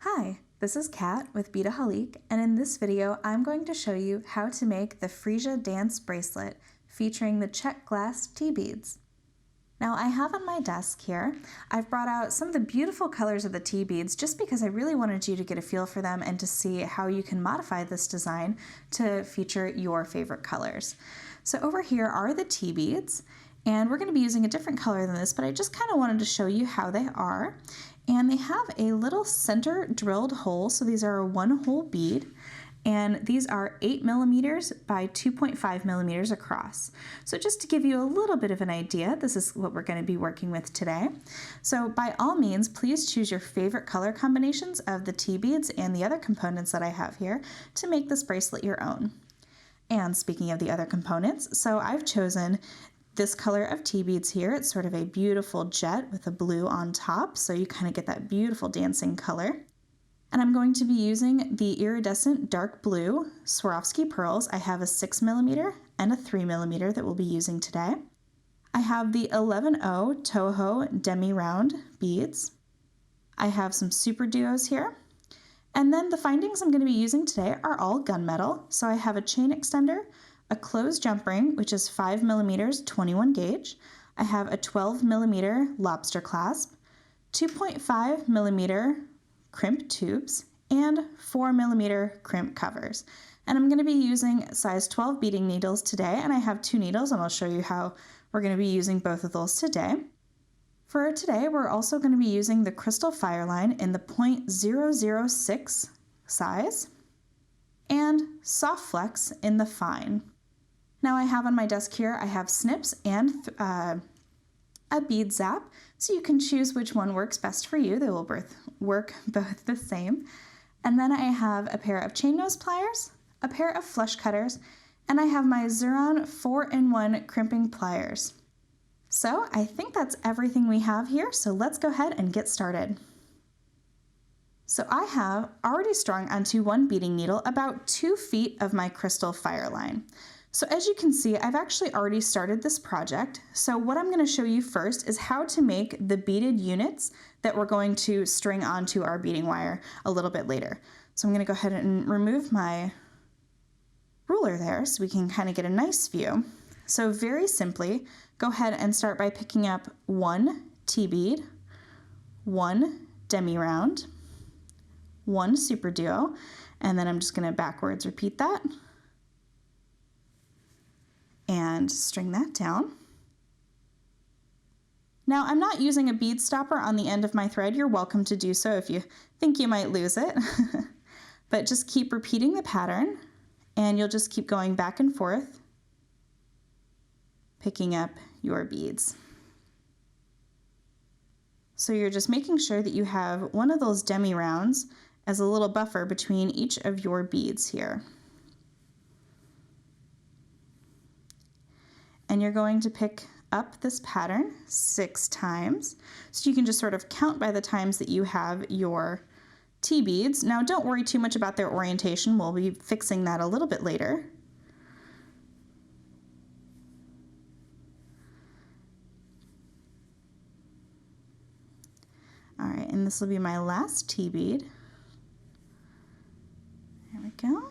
Hi, this is Kat with Beadaholique, and in this video I'm going to show you how to make the Freesia dance bracelet featuring the Czech glass tea beads. Now I have on my desk here, I've brought out some of the beautiful colors of the tea beads just because I really wanted you to get a feel for them and to see how you can modify this design to feature your favorite colors. So over here are the tea beads, and we're going to be using a different color than this, but I just kind of wanted to show you how they are. And they have a little center drilled hole, so these are a one hole bead, and these are 8 millimeters by 2.5 millimeters across. So just to give you a little bit of an idea, this is what we're going to be working with today. So by all means, please choose your favorite color combinations of the tea beads and the other components that I have here to make this bracelet your own. And speaking of the other components, so I've chosen this color of tea beads here. It's sort of a beautiful jet with a blue on top, so you kind of get that beautiful dancing color. And I'm going to be using the iridescent dark blue Swarovski pearls. I have a 6 millimeter and a 3 millimeter that we'll be using today. I have the 11.0 Toho demi-round beads. I have some super duos here. And then the findings I'm going to be using today are all gunmetal. So I have a chain extender, a closed jump ring, which is 5 millimeters 21 gauge. I have a 12 millimeter lobster clasp, 2.5 millimeter crimp tubes, and 4 millimeter crimp covers. And I'm going to be using size 12 beading needles today, and I have 2 needles, and I'll show you how we're going to be using both of those today. For today, we're also going to be using the crystal FireLine in the 0.006 size and soft flex in the fine. Now I have on my desk here, I have Snips and a bead zap, so you can choose which one works best for you. They will work both the same. And then I have a pair of chain nose pliers, a pair of flush cutters, and I have my Xuron 4-in-1 crimping pliers. So I think that's everything we have here, so let's go ahead and get started. So I have already strung onto one beading needle about 2 feet of my crystal FireLine. So as you can see, I've actually already started this project. So what I'm going to show you first is how to make the beaded units that we're going to string onto our beading wire a little bit later. So I'm going to go ahead and remove my ruler there so we can kind of get a nice view. So very simply, go ahead and start by picking up 1 tea bead, 1 demi-round, 1 super duo, and then I'm just going to backwards repeat that and string that down. Now I'm not using a bead stopper on the end of my thread. You're welcome to do so if you think you might lose it. But just keep repeating the pattern and you'll just keep going back and forth, picking up your beads. So you're just making sure that you have one of those demi-rounds as a little buffer between each of your beads here. And you're going to pick up this pattern 6 times. So you can just sort of count by the times that you have your tea beads. Now don't worry too much about their orientation. We'll be fixing that a little bit later. All right, and this will be my last tea bead. There we go.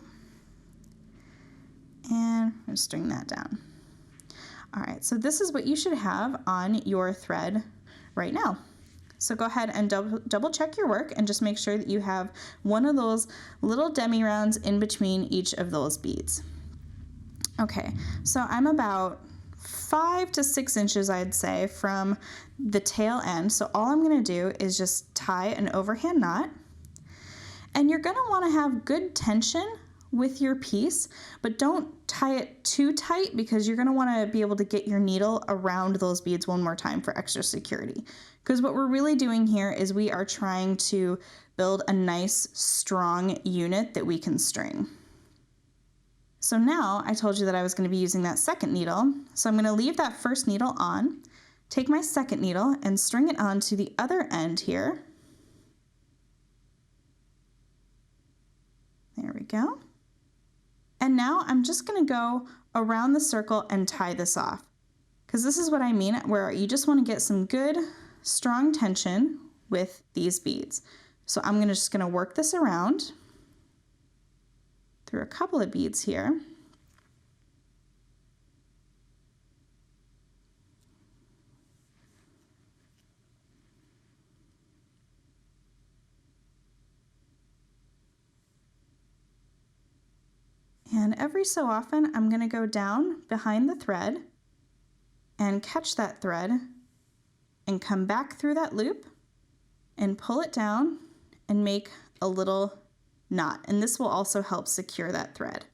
And I'm just string that down. All right, so this is what you should have on your thread right now. So go ahead and double check your work and just make sure that you have one of those little demi-rounds in between each of those beads. Okay, so I'm about 5 to 6 inches, I'd say, from the tail end. So all I'm gonna do is just tie an overhand knot. And you're gonna wanna have good tension with your piece, but don't tie it too tight because you're going to want to be able to get your needle around those beads one more time for extra security. Because what we're really doing here is we are trying to build a nice strong unit that we can string. So now I told you that I was going to be using that second needle, so I'm going to leave that first needle on, take my second needle and string it onto the other end here. There we go. And now I'm just going to go around the circle and tie this off, because this is what I mean, where you just want to get some good strong tension with these beads. So I'm just gonna work this around through a couple of beads here. And every so often, I'm gonna go down behind the thread and catch that thread and come back through that loop and pull it down and make a little knot. And this will also help secure that thread.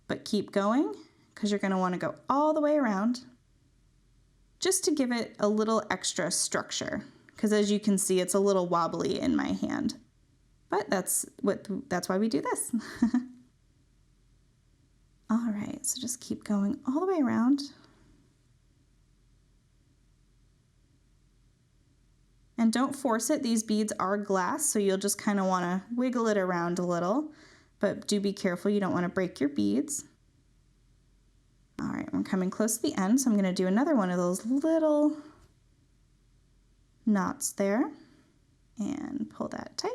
But keep going, because you're gonna wanna go all the way around just to give it a little extra structure. Because as you can see, it's a little wobbly in my hand. But that's why we do this. All right, so just keep going all the way around. And don't force it. These beads are glass, so you'll just kind of want to wiggle it around a little, but do be careful. You don't want to break your beads. All right, I'm coming close to the end, so I'm going to do another one of those little knots there and pull that tight.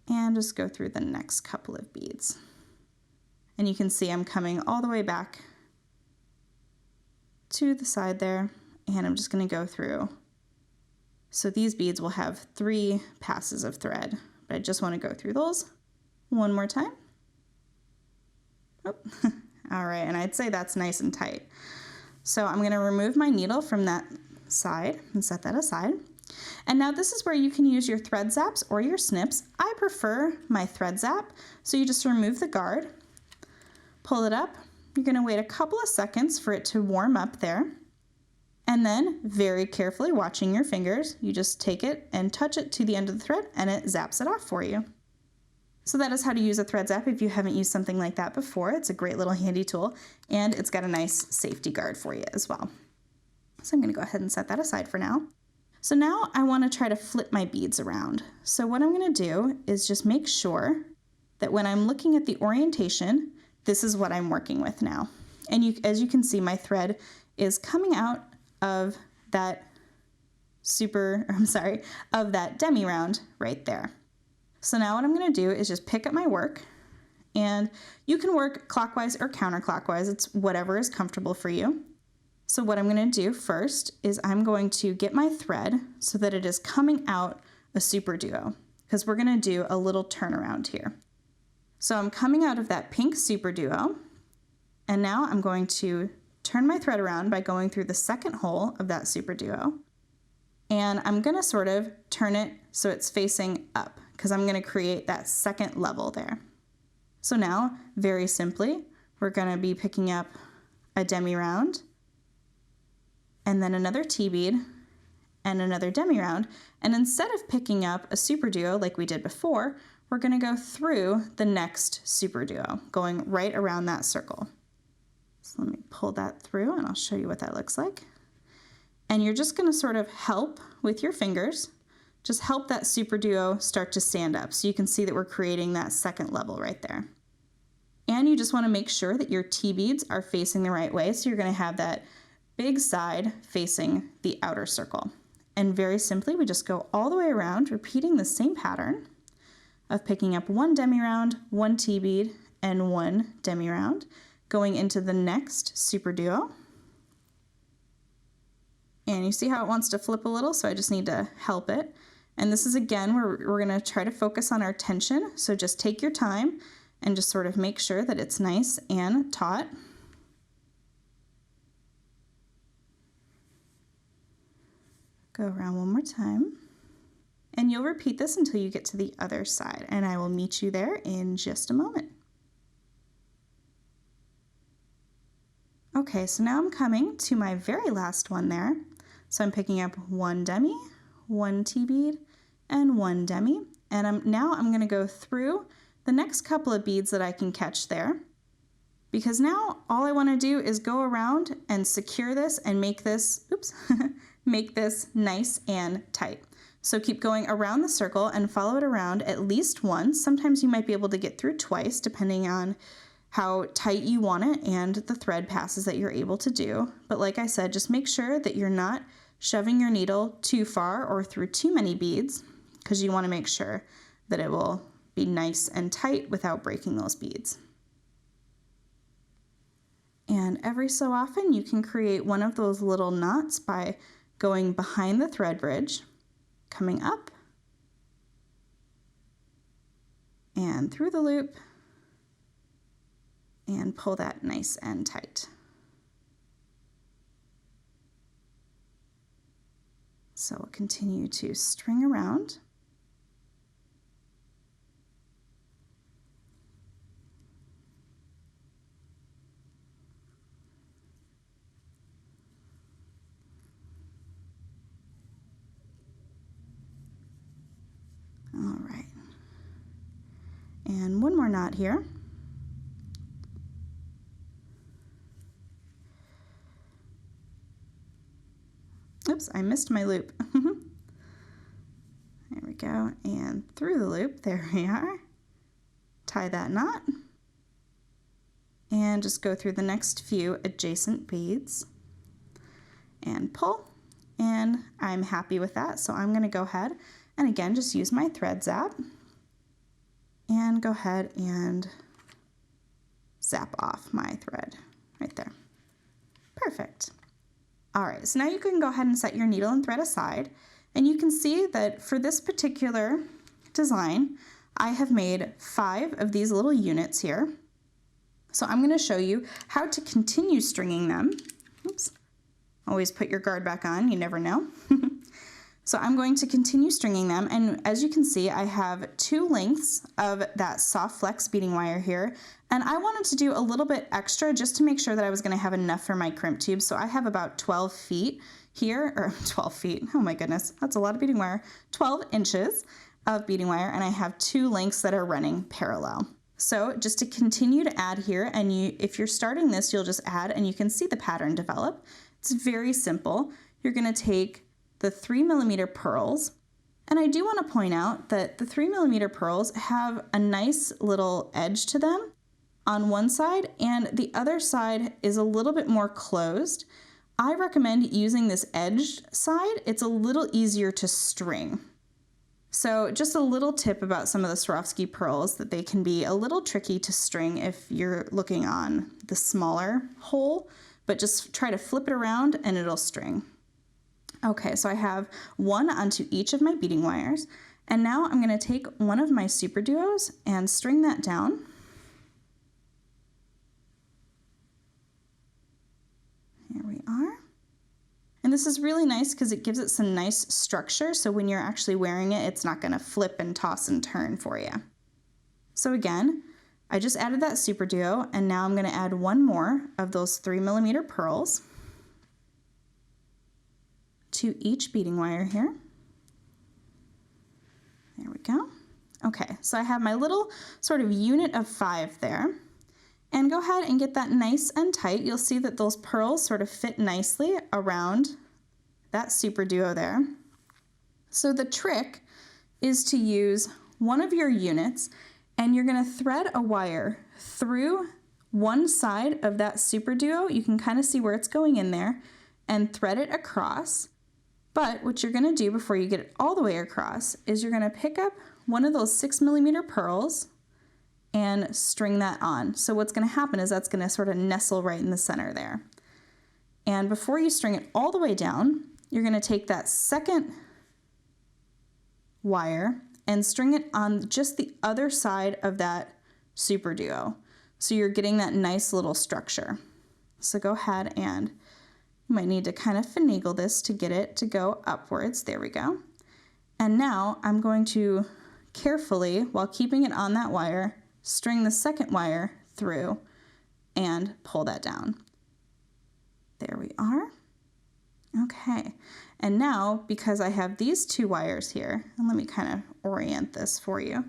And just go through the next couple of beads. And you can see I'm coming all the way back to the side there, and I'm just going to go through. So these beads will have 3 passes of thread, but I just want to go through those one more time. Oh. All right, and I'd say that's nice and tight. So I'm going to remove my needle from that side and set that aside. And now this is where you can use your thread zaps or your snips. I prefer my thread zap, so you just remove the guard, pull it up. You're going to wait a couple of seconds for it to warm up there. And then, very carefully watching your fingers, you just take it and touch it to the end of the thread and it zaps it off for you. So that is how to use a thread zap if you haven't used something like that before. It's a great little handy tool, and it's got a nice safety guard for you as well. So I'm going to go ahead and set that aside for now. So now I want to try to flip my beads around. So what I'm going to do is just make sure that when I'm looking at the orientation, this is what I'm working with now. And as you can see, my thread is coming out of that of that demi round right there. So now what I'm going to do is just pick up my work, and you can work clockwise or counterclockwise. It's whatever is comfortable for you. So what I'm going to do first is I'm going to get my thread so that it is coming out a super duo, because we're going to do a little turnaround here. So I'm coming out of that pink super duo, and now I'm going to turn my thread around by going through the second hole of that super duo, and I'm going to sort of turn it so it's facing up, because I'm going to create that second level there. So now, very simply, we're going to be picking up a demi round, and then another T-bead, and another demi round, and instead of picking up a super duo like we did before, we're going to go through the next super duo, going right around that circle. So let me pull that through and I'll show you what that looks like. And you're just going to sort of help with your fingers, just help that super duo start to stand up so you can see that we're creating that second level right there. And you just want to make sure that your T-beads are facing the right way, so you're going to have that big side facing the outer circle. And very simply, we just go all the way around, repeating the same pattern of picking up one demi round, one T-bead, and one demi round, going into the next super duo. And you see how it wants to flip a little, so I just need to help it. And this is, again, where we're going to try to focus on our tension, so just take your time and just sort of make sure that it's nice and taut. Go around one more time. And you'll repeat this until you get to the other side, and I will meet you there in just a moment. Okay, so now I'm coming to my very last one there. So I'm picking up one demi, one T-bead, and one demi. And now I'm going to go through the next couple of beads that I can catch there, because now all I want to do is go around and secure this and make this, make this nice and tight. So keep going around the circle and follow it around at least once. Sometimes you might be able to get through twice depending on how tight you want it and the thread passes that you're able to do. But like I said, just make sure that you're not shoving your needle too far or through too many beads, because you want to make sure that it will be nice and tight without breaking those beads. And every so often you can create one of those little knots by going behind the thread bridge, coming up and through the loop, and pull that nice and tight. So we'll continue to string around. All right. And one more knot here. Oops, I missed my loop. There we go, and through the loop, there we are. Tie that knot, and just go through the next few adjacent beads, and pull, and I'm happy with that, so I'm gonna go ahead and again, just use my thread zap, and go ahead and zap off my thread right there. Perfect. All right, so now you can go ahead and set your needle and thread aside, and you can see that for this particular design, I have made 5 of these little units here. So I'm going to show you how to continue stringing them. Oops. Always put your guard back on, you never know. So I'm going to continue stringing them, and as you can see, I have 2 lengths of that soft flex beading wire here, and I wanted to do a little bit extra just to make sure that I was going to have enough for my crimp tube. So I have about 12 feet here, or 12 feet, oh my goodness, that's a lot of beading wire, 12 inches of beading wire, and I have 2 lengths that are running parallel. So just to continue to add here, and if you're starting this, you'll just add and you can see the pattern develop. It's very simple. You're going to take the 3mm pearls, and I do want to point out that the 3mm pearls have a nice little edge to them on one side, and the other side is a little bit more closed. I recommend using this edged side. It's a little easier to string. So just a little tip about some of the Swarovski pearls, that they can be a little tricky to string if you're looking on the smaller hole, but just try to flip it around and it'll string. Okay, so I have 1 onto each of my beading wires, and now I'm going to take one of my super duos and string that down. Here we are. And this is really nice because it gives it some nice structure, so when you're actually wearing it, it's not going to flip and toss and turn for you. So again, I just added that super duo, and now I'm going to add 1 more of those 3mm pearls to each beading wire here. There we go. Okay, so I have my little sort of unit of 5 there. And go ahead and get that nice and tight. You'll see that those pearls sort of fit nicely around that super duo there. So the trick is to use one of your units, and you're going to thread a wire through one side of that super duo. You can kind of see where it's going in there, and thread it across. But what you're going to do before you get it all the way across is you're going to pick up one of those 6mm pearls and string that on. So what's going to happen is that's going to sort of nestle right in the center there. And before you string it all the way down, you're going to take that second wire and string it on just the other side of that super duo. So you're getting that nice little structure. So go ahead and you might need to kind of finagle this to get it to go upwards. There we go. And now I'm going to carefully, while keeping it on that wire, string the second wire through and pull that down. There we are. Okay. And now, because I have these 2 wires here, and let me kind of orient this for you.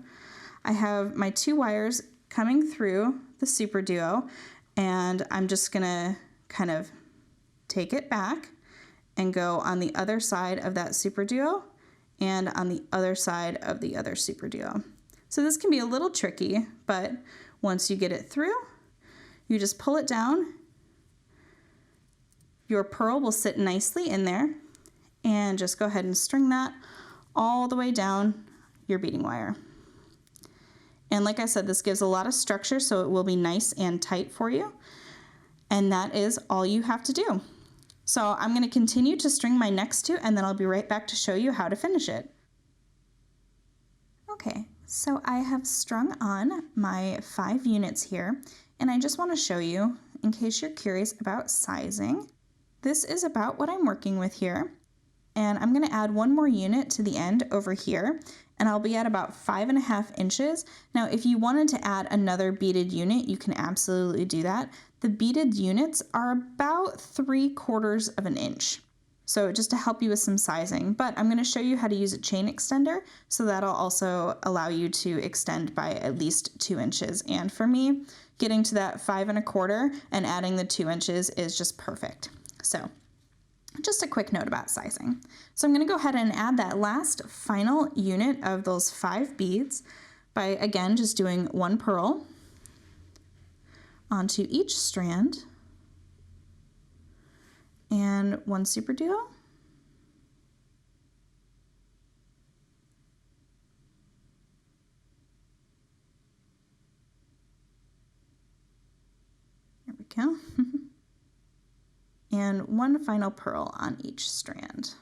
I have my 2 wires coming through the super duo, and I'm just gonna kind of take it back and go on the other side of that super duo and on the other side of the other super duo. So this can be a little tricky, but once you get it through, you just pull it down. Your pearl will sit nicely in there, and just go ahead and string that all the way down your beading wire. And like I said, this gives a lot of structure, so it will be nice and tight for you. And that is all you have to do. So I'm going to continue to string my next two, and then I'll be right back to show you how to finish it. Okay, so I have strung on my 5 units here, and I just want to show you, in case you're curious about sizing, this is about what I'm working with here. And I'm going to add one more unit to the end over here, and I'll be at about 5.5 inches. Now, if you wanted to add another beaded unit, you can absolutely do that. The beaded units are about 3/4 of an inch. So just to help you with some sizing, but I'm going to show you how to use a chain extender, so that'll also allow you to extend by at least 2 inches. And for me, getting to that 5.25 and adding the 2 inches is just perfect. So just a quick note about sizing. So I'm going to go ahead and add that last final unit of those 5 beads by, again, just doing 1 purl onto each strand and 1 super duo. There we go. And 1 final purl on each strand.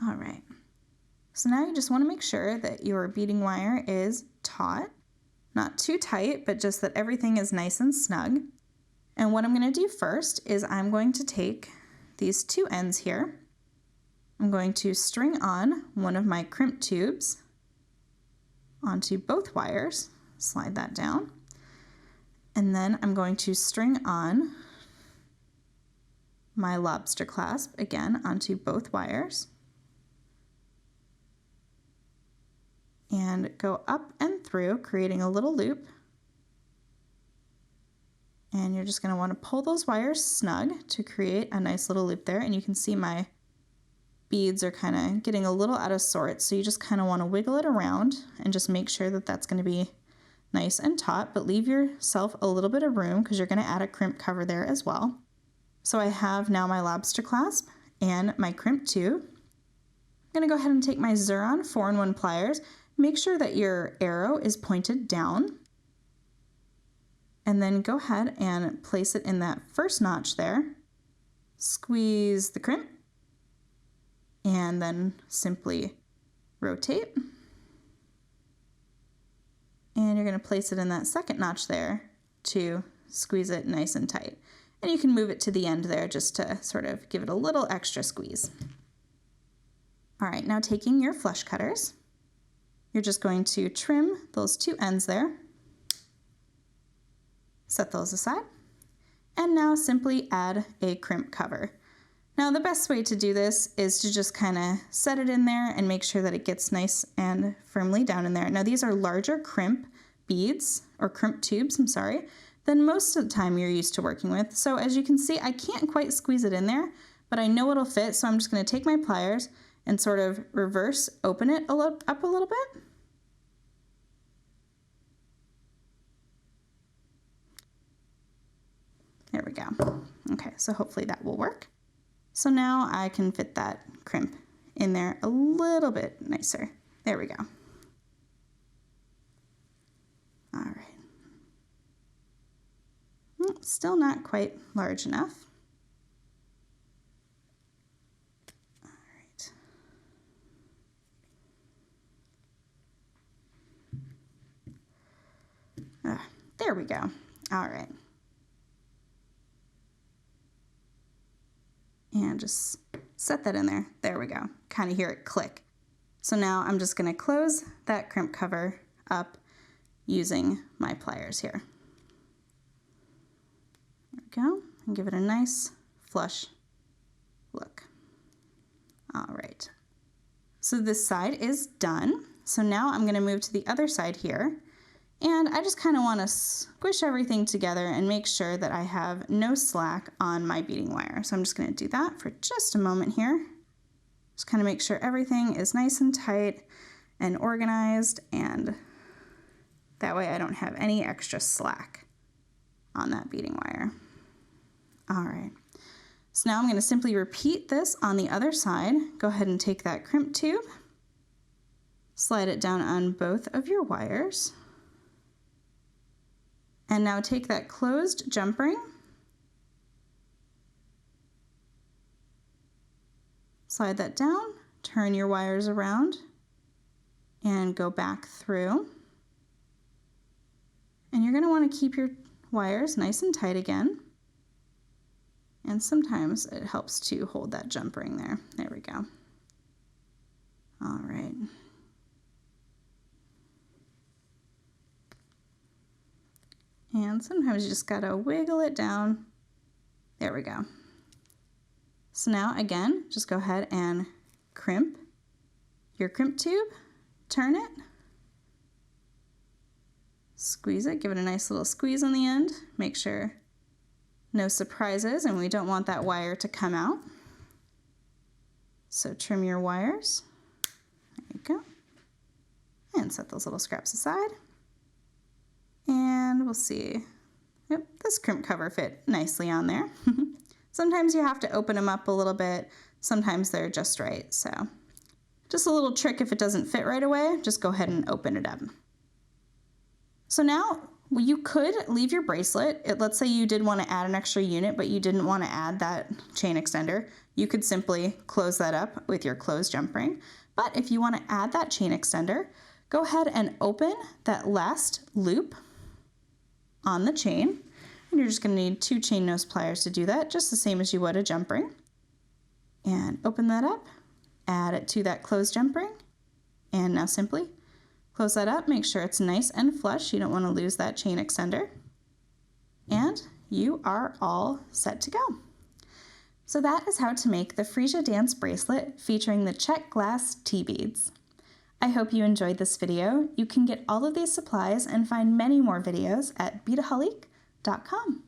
All right, so now you just want to make sure that your beading wire is taut, not too tight, but just that everything is nice and snug. And what I'm going to do first is I'm going to take these 2 ends here. I'm going to string on one of my crimp tubes onto both wires, slide that down, and then I'm going to string on my lobster clasp again onto both wires and go up and through, creating a little loop. And you're just going to want to pull those wires snug to create a nice little loop there. And you can see my beads are kind of getting a little out of sorts, so you just kind of want to wiggle it around and just make sure that that's going to be nice and taut, but leave yourself a little bit of room because you're going to add a crimp cover there as well. So I have now my lobster clasp and my crimp tube. I'm going to go ahead and take my Xuron 4-in-1 pliers. Make sure that your arrow is pointed down, and then go ahead and place it in that first notch there. Squeeze the crimp, and then simply rotate. And you're going to place it in that second notch there to squeeze it nice and tight. And you can move it to the end there just to sort of give it a little extra squeeze. All right, now taking your flush cutters, you're just going to trim those 2 ends there. Set those aside. And now simply add a crimp cover. Now the best way to do this is to just kind of set it in there and make sure that it gets nice and firmly down in there. Now these are larger crimp beads, or crimp tubes, I'm sorry, than most of the time you're used to working with. So as you can see, I can't quite squeeze it in there, but I know it'll fit, so I'm just going to take my pliers and sort of reverse open it up a little bit. There we go. Okay, so hopefully that will work. So now I can fit that crimp in there a little bit nicer. There we go. All right. Still not quite large enough. All right. There we go. All right. And just set that in there. There we go. Kind of hear it click. So now I'm just going to close that crimp cover up using my pliers here. There we go. And give it a nice flush look. All right. So this side is done. So now I'm going to move to the other side here. And I just kind of want to squish everything together and make sure that I have no slack on my beading wire. So I'm just going to do that for just a moment here. Just kind of make sure everything is nice and tight and organized and That way I don't have any extra slack on that beading wire. All right, so now I'm going to simply repeat this on the other side. Go ahead and take that crimp tube, slide it down on both of your wires, and now take that closed jump ring, slide that down, turn your wires around, and go back through. And you're going to want to keep your wires nice and tight again. And sometimes it helps to hold that jump ring there. There we go. All right. And sometimes you just gotta wiggle it down. There we go. So now again, just go ahead and crimp your crimp tube, turn it, squeeze it, give it a nice little squeeze on the end, make sure no surprises, and we don't want that wire to come out. So trim your wires, there you go, and set those little scraps aside. And we'll see, yep, this crimp cover fit nicely on there. Sometimes you have to open them up a little bit, sometimes they're just right, so just a little trick if it doesn't fit right away, just go ahead and open it up. So now, you could leave your bracelet. Let's say you did want to add an extra unit, but you didn't want to add that chain extender. You could simply close that up with your closed jump ring. But if you want to add that chain extender, go ahead and open that last loop on the chain. And you're just going to need 2 chain nose pliers to do that, just the same as you would a jump ring. And open that up, add it to that closed jump ring, and now simply close that up, make sure it's nice and flush. You don't want to lose that chain extender. And you are all set to go. So that is how to make the Freesia Dance Bracelet featuring the Czech glass T-beads. I hope you enjoyed this video. You can get all of these supplies and find many more videos at Beadaholique.com.